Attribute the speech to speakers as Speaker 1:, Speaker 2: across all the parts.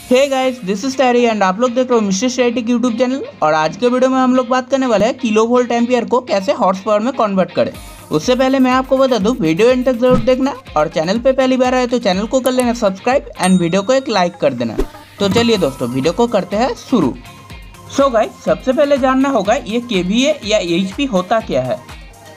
Speaker 1: Hey guys, this is Terry and आप लोग देख रहे हो मिस्टर स्टैटिक यूट्यूब चैनल। और आज के वीडियो में हम लोग बात करने वाले हैं किलो वोल्ट एम्पियर को कैसे हॉर्स पावर में कन्वर्ट करें। उससे पहले मैं आपको बता दूं, वीडियो एंड तक जरूर देखना और चैनल पे पहली बार आए तो चैनल को कर लेना सब्सक्राइब एंड वीडियो को एक लाइक कर देना। तो चलिए दोस्तों, वीडियो को करते हैं शुरू। सो गाइस, सबसे पहले जानना होगा ये KVA या HP होता क्या है।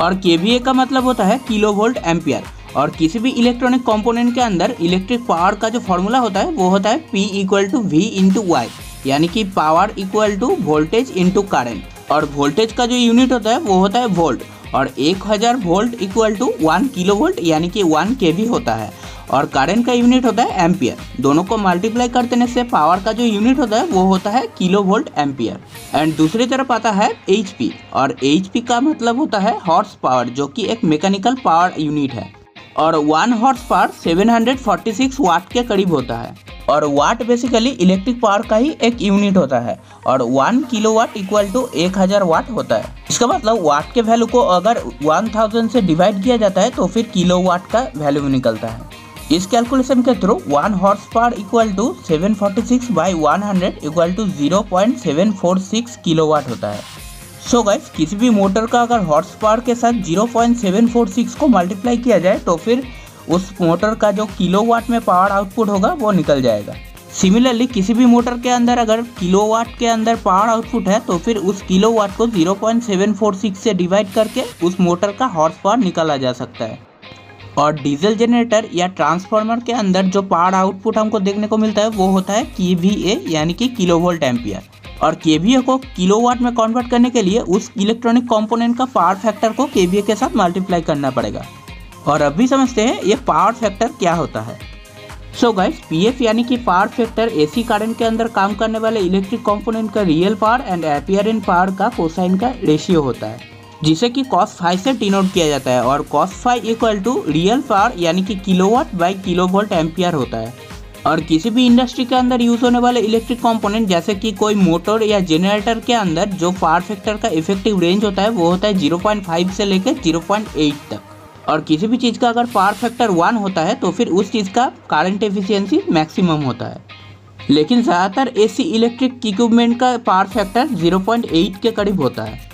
Speaker 1: और KVA का मतलब होता है किलो वोल्ट एम्पियर। और किसी भी इलेक्ट्रॉनिक कंपोनेंट के अंदर इलेक्ट्रिक पावर का जो फॉर्मूला होता है वो होता है P = V × Y, यानी कि power equal to voltage into current. और वोल्टेज का जो यूनिट होता है वो होता है वोल्ट। और 1000 volt equal to 1 kilo volt यानी कि 1 kV होता है। और करंट का यूनिट होता है एम्पियर। दोनों को मल्टीप्लाई कर देने से पावर का जो यूनिट होता है वो होता है किलो वोल्ट एम्पियर। एंड दूसरी तरफ आता है HP। और HP का मतलब होता है हॉर्स पावर, जो कि एक मैकेनिकल पावर यूनिट है। और 1 हॉर्स पावर 746 वाट के करीब होता है। और वाट बेसिकली इलेक्ट्रिक पावर का ही एक यूनिट होता है। और 1 किलोवाट इक्वल टू 1000 वाट होता है। इसका मतलब वाट के वैल्यू को अगर 1000 से डिवाइड किया जाता है तो फिर किलोवाट का वैल्यू निकलता है। इस कैलकुलेशन के through 1 horse power equal to 746/100 equal to 0.746 kilowatt होता है। सो गाइस, किसी भी मोटर का अगर हॉर्स पावर के साथ 0.746 को मल्टीप्लाई किया जाए तो फिर उस मोटर का जो किलोवाट में पावर आउटपुट होगा वो निकल जाएगा। सिमिलरली किसी भी मोटर के अंदर अगर किलोवाट के अंदर पावर आउटपुट है तो फिर उस किलोवाट को 0.746 से डिवाइड करके उस मोटर का हॉर्स पावर निकाला जा सकता है। और डीजल जनरेटर या ट्रांसफार्मर के अंदर जो पावर आउटपुट हमको देखने को मिलता है वो होता है KVA यानी कि किलो वोल्ट एम्पियर। और KVA को किलोवाट में कन्वर्ट करने के लिए उस इलेक्ट्रॉनिक कंपोनेंट का पावर फैक्टर को KVA के साथ मल्टीप्लाई करना पड़ेगा। और अभी समझते हैं ये पावर फैक्टर क्या होता है। सो गाइस, PF यानी कि पावर फैक्टर AC करंट के अंदर काम करने वाले इलेक्ट्रिक कंपोनेंट का रियल पावर एंड अपीयरेंट पावर का कोसाइन का रेशियो होता है, जिसे कि cos phi से डिनोट किया जाता है। और cos phi equal to real power यानी कि kilowatt by kilo volt ampere होता है। और किसी भी इंडस्ट्री के अंदर यूज होने वाले इलेक्ट्रिक कंपोनेंट जैसे कि कोई मोटर या जनरेटर के अंदर जो पावर फैक्टर का इफेक्टिव रेंज होता है वो होता है 0.5 से लेकर 0.8 तक। और किसी भी चीज़ का अगर पावर फैक्टर 1 होता है तो फिर उस चीज़ का करंट एफिशिएंसी मैक्सिमम होता है। लेकिन ज़्यादातर AC इलेक्ट्रिक इक्विपमेंट का पावर फैक्टर 0.8 के करीब होता है।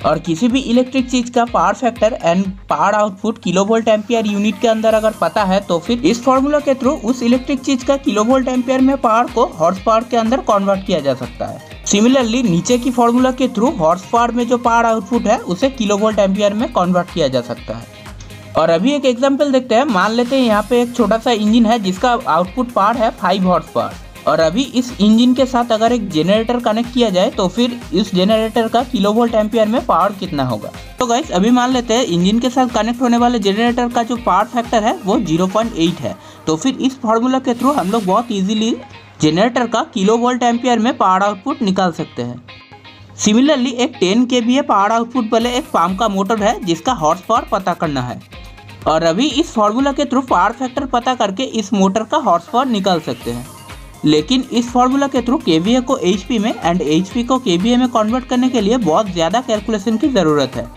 Speaker 1: और किसी भी इलेक्ट्रिक चीज का power factor and power output kilo volt ampere unit के अंदर अगर पता है तो फिर इस फॉर्मूला के थ्रू उस इलेक्ट्रिक चीज का किलो वोल्ट एम्पियर में पावर को हॉर्स पावर के अंदर कन्वर्ट किया जा सकता है। सिमिलरली नीचे की फॉर्मूला के थ्रू हॉर्स पावर में जो पावर आउटपुट है उसे किलो वोल्ट एम्पियर में कन्वर्ट किया जा सकता है। और अभी एक एग्जाम्पल देखते हैं। मान लेते हैं यहाँ पे एक छोटा सा इंजन है जिसका आउटपुट पावर है 5 हॉर्स पावर। और अभी इस इंजन के साथ अगर एक जनरेटर कनेक्ट किया जाए तो फिर इस जनरेटर का किलो वोल्ट एम्पियर में पावर कितना होगा। तो गाइस, अभी मान लेते हैं इंजन के साथ कनेक्ट होने वाले जनरेटर का जो पावर फैक्टर है वो 0.8 है। तो फिर इस फॉर्मूला के थ्रू हम लोग बहुत इजीली जनरेटर का किलो वोल्ट एम्पियर में पावर आउटपुट निकाल सकते हैं। सिमिलरली एक 10 kVA पावर आउटपुट वाले एक फार्म का मोटर है जिसका हॉर्स पावर पता करना है। और अभी इस फॉर्मूला के थ्रू पावर फैक्टर पता करके इस मोटर का हॉर्स पावर निकाल सकते हैं। लेकिन इस फॉर्मूला के थ्रू KVA को HP में एंड HP को KVA में कन्वर्ट करने के लिए बहुत ज़्यादा कैलकुलेशन की ज़रूरत है।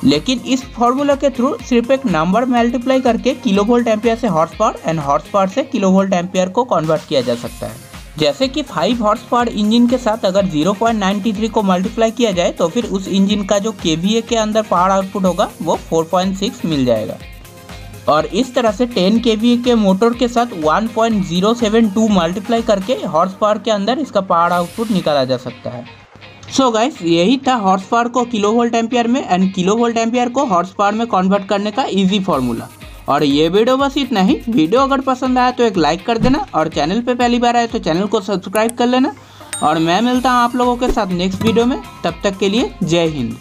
Speaker 1: लेकिन इस फॉर्मूला के थ्रू सिर्फ एक नंबर मल्टीप्लाई करके किलो वोल्ट एम्पियर से horse power and horse power से किलो वोल्ट एम्पियर को कन्वर्ट किया जा सकता है। जैसे कि 5 हॉर्स पावर इंजन के साथ अगर 0.93 को मल्टीप्लाई किया जाए तो फिर उस इंजन का जो KVA के अंदर पावर आउटपुट होगा वो 4.6 मिल जाएगा। और इस तरह से 10 kVA के मोटर के साथ 1.072 मल्टीप्लाई करके हॉर्स पावर के अंदर इसका पावर आउटपुट निकाला जा सकता है। सो गाइस, यही था हॉर्स पावर को किलो वोल्ट एम्पियर में एंड किलो वोल्ट एम्पियर को हॉर्स पावर में कन्वर्ट करने का इजी फॉर्मूला। और ये वीडियो बस इतना ही। वीडियो अगर पसंद आया तो एक लाइक कर देना और चैनल पे पहली बार आए तो चैनल को सब्सक्राइब कर लेना। और मैं मिलता हूँ आप लोगों के साथ नेक्स्ट वीडियो में। तब तक के लिए जय हिंद।